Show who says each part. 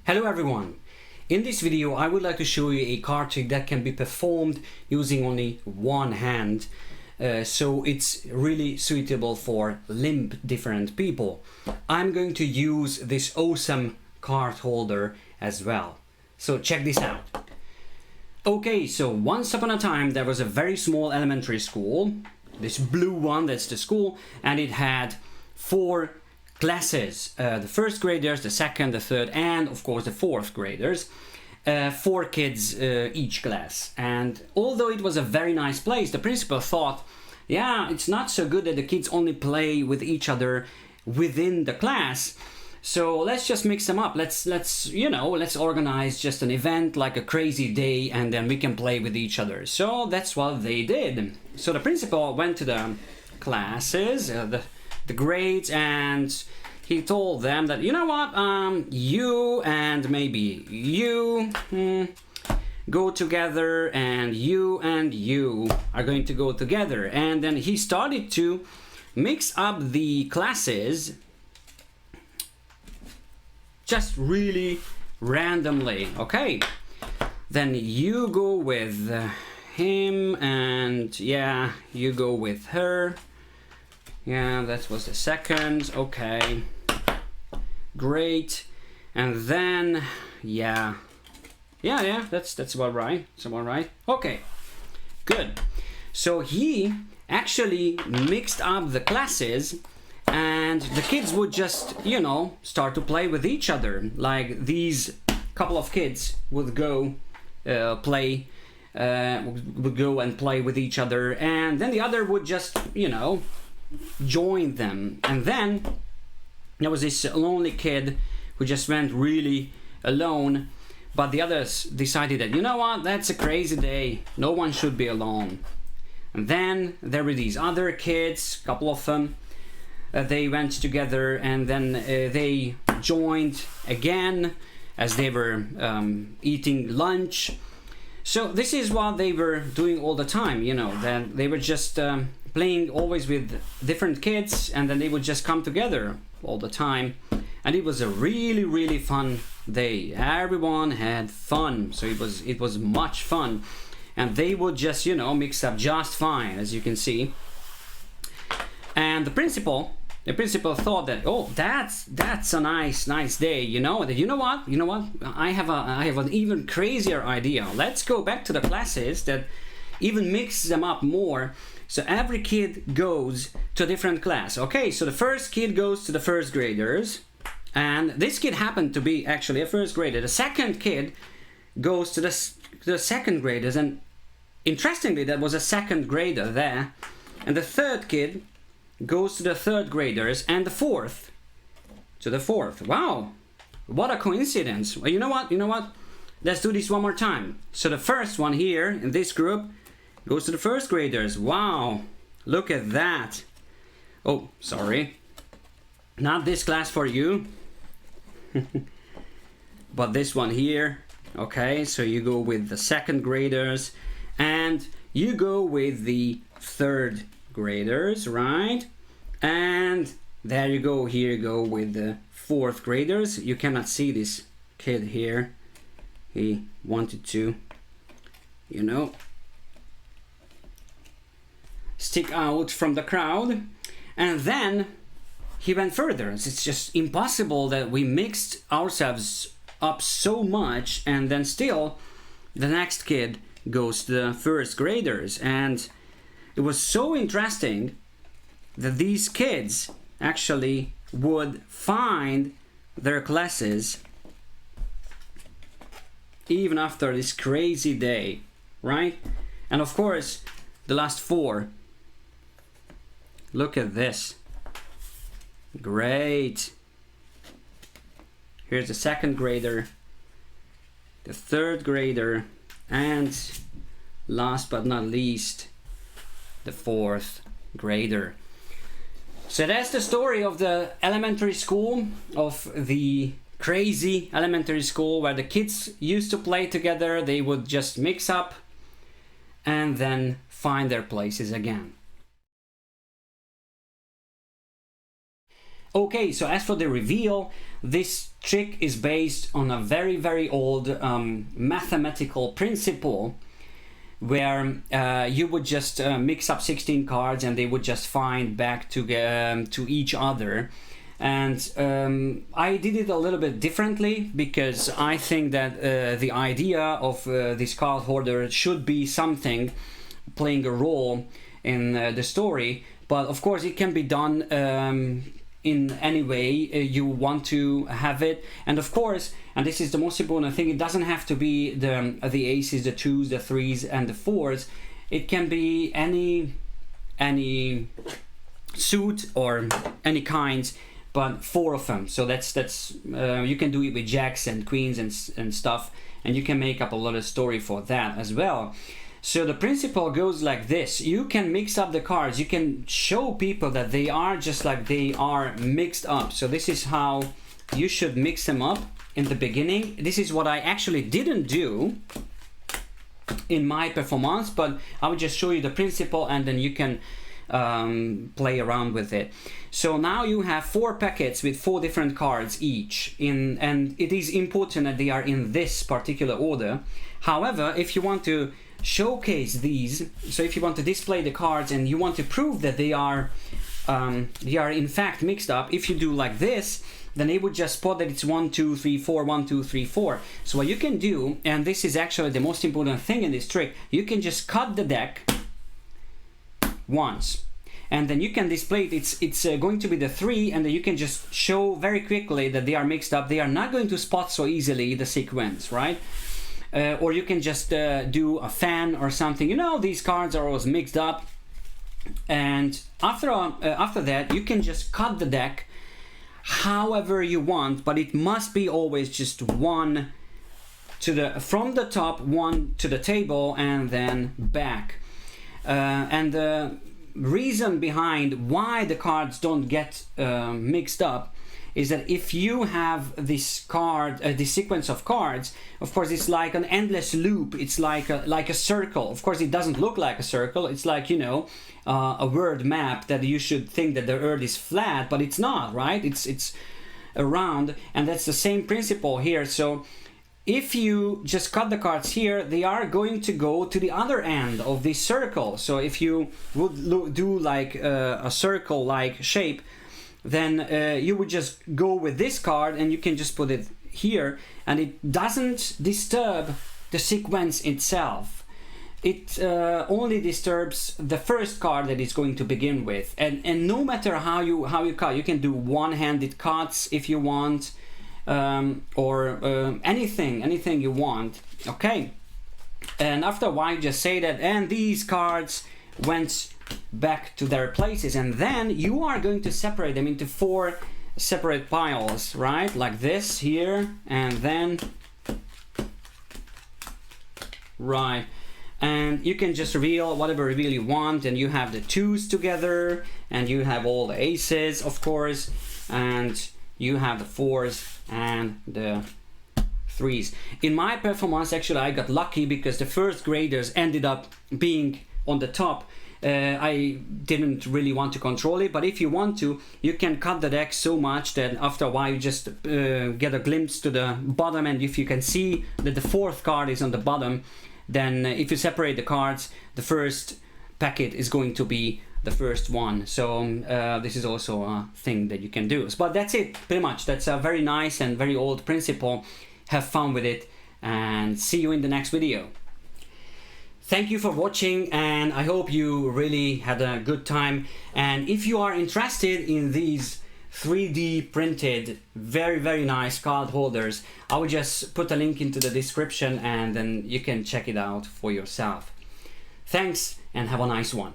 Speaker 1: Hello everyone! In this video I would like to show you a card trick that can be performed using only one hand. So it's really suitable for limb different people. I'm going to use this awesome card holder as well. So check this out. Okay, so once upon a time there was a very small elementary school. This blue one, that's the school, and it had 4 classes, the first graders, the second, the third, and of course the fourth graders. 4 kids each class. And although it was a very nice place, the principal thought, yeah, it's not so good that the kids only play with each other within the class. So let's just mix them up. Let's organize just an event like a crazy day, and then we can play with each other. So that's what they did. So the principal went to the classes, the grades, and he told them that, you know what, you and maybe you go together, and you are going to go together. And then he started to mix up the classes just really randomly. Okay, then you go with him, and yeah, you go with her. Yeah, that was the second. Okay, great. And then yeah, that's about right. It's about right. Okay, good. So he actually mixed up the classes, and the kids would just, start to play with each other. Like these couple of kids would go would go and play with each other, and then the other would just, join them. And then there was this lonely kid who just went really alone, but the others decided that, you know what, that's a crazy day, no one should be alone. And then there were these other kids, a couple of them, they went together, and then they joined again as they were eating lunch. So this is what they were doing all the time, that they were just playing always with different kids, and then they would just come together all the time. And it was a really, really fun day. Everyone had fun, so it was much fun. And they would just, mix up just fine, as you can see. And the principal thought that, oh, that's a nice day, you know what, I have an even crazier idea. Let's go back to the classes that even mix them up more. So every kid goes to a different class. Okay, so the first kid goes to the first graders, and this kid happened to be actually a first grader. The second kid goes to the second graders, and interestingly there was a second grader there. And the third kid goes to the third graders, and the fourth to the fourth. Wow, what a coincidence. Well, you know what, let's do this one more time. So the first one here in this group goes to the first graders. Wow, look at that. Oh, sorry, not this class for you. But this one here. Okay, so you go with the second graders, and you go with the third graders, right? And there you go, here you go with the fourth graders. You cannot see this kid here. He wanted to, stick out from the crowd. And then he went further. It's just impossible that we mixed ourselves up so much, and then still the next kid goes to the first graders. And it was so interesting that these kids actually would find their classes even after this crazy day, right? And of course, the last 4. Look at this. Great. Here's the second grader, the third grader, and last but not least, the fourth grader. So that's the story of the elementary school, of the crazy elementary school where the kids used to play together. They would just mix up and then find their places again. Okay, so as for the reveal, this trick is based on a very, very old mathematical principle where you would just mix up 16 cards and they would just find back to each other. And I did it a little bit differently because I think that the idea of this card holder should be something playing a role in the story, but of course it can be done in any way you want to have it. And of course, and this is the most important thing, it doesn't have to be the aces, the twos, the threes and the fours. It can be any suit or any kind, but 4 of them. So that's you can do it with jacks and queens and stuff, and you can make up a lot of story for that as well. So the principle goes like this: you can mix up the cards, you can show people that they are just like they are mixed up. So this is how you should mix them up in the beginning. This is what I actually didn't do in my performance, but I will just show you the principle and then you can play around with it. So now you have 4 packets with 4 different cards each, and it is important that they are in this particular order. However, if you want to showcase these, so if you want to display the cards and you want to prove that they are in fact mixed up, if you do like this, then they would just spot that it's 1 2 3 4 1 2 3 4. So what you can do, and this is actually the most important thing in this trick, you can just cut the deck once, and then you can display it. It's going to be the 3, and then you can just show very quickly that they are mixed up. They are not going to spot so easily the sequence, right? Or you can just do a fan or something. You know, these cards are always mixed up, and after that you can just cut the deck however you want, but it must be always just 1 to from the top, 1 to the table, and then back. And the reason behind why the cards don't get mixed up is that if you have this card, this sequence of cards, of course it's like an endless loop. It's like a circle. Of course it doesn't look like a circle. It's like, you know, a word map that you should think that the earth is flat, but it's not, right? It's around, and that's the same principle here. So if you just cut the cards here, they are going to go to the other end of this circle. So if you would do like a circle-like shape, then you would just go with this card and you can just put it here, and it doesn't disturb the sequence itself. It only disturbs the first card that it's going to begin with. And no matter how you cut, you can do one-handed cuts if you want, or anything you want. Okay, and after a while you just say that, and these cards went back to their places, and then you are going to separate them into 4 separate piles, right? Like this here, and then right, and you can just reveal whatever reveal you want, and you have the 2s together, and you have all the aces, of course, and you have the 4s and the 3s. In my performance, actually, I got lucky because the first graders ended up being on the top. I didn't really want to control it, but if you want to, you can cut the deck so much that after a while you just get a glimpse to the bottom, and if you can see that the 4th card is on the bottom, then if you separate the cards, the first packet is going to be the first one. So this is also a thing that you can do. But that's it, pretty much. That's a very nice and very old principle. Have fun with it, and see you in the next video. Thank you for watching, and I hope you really had a good time. And if you are interested in these 3D printed, very, very nice card holders, I will just put a link into the description, and then you can check it out for yourself. Thanks, and have a nice one.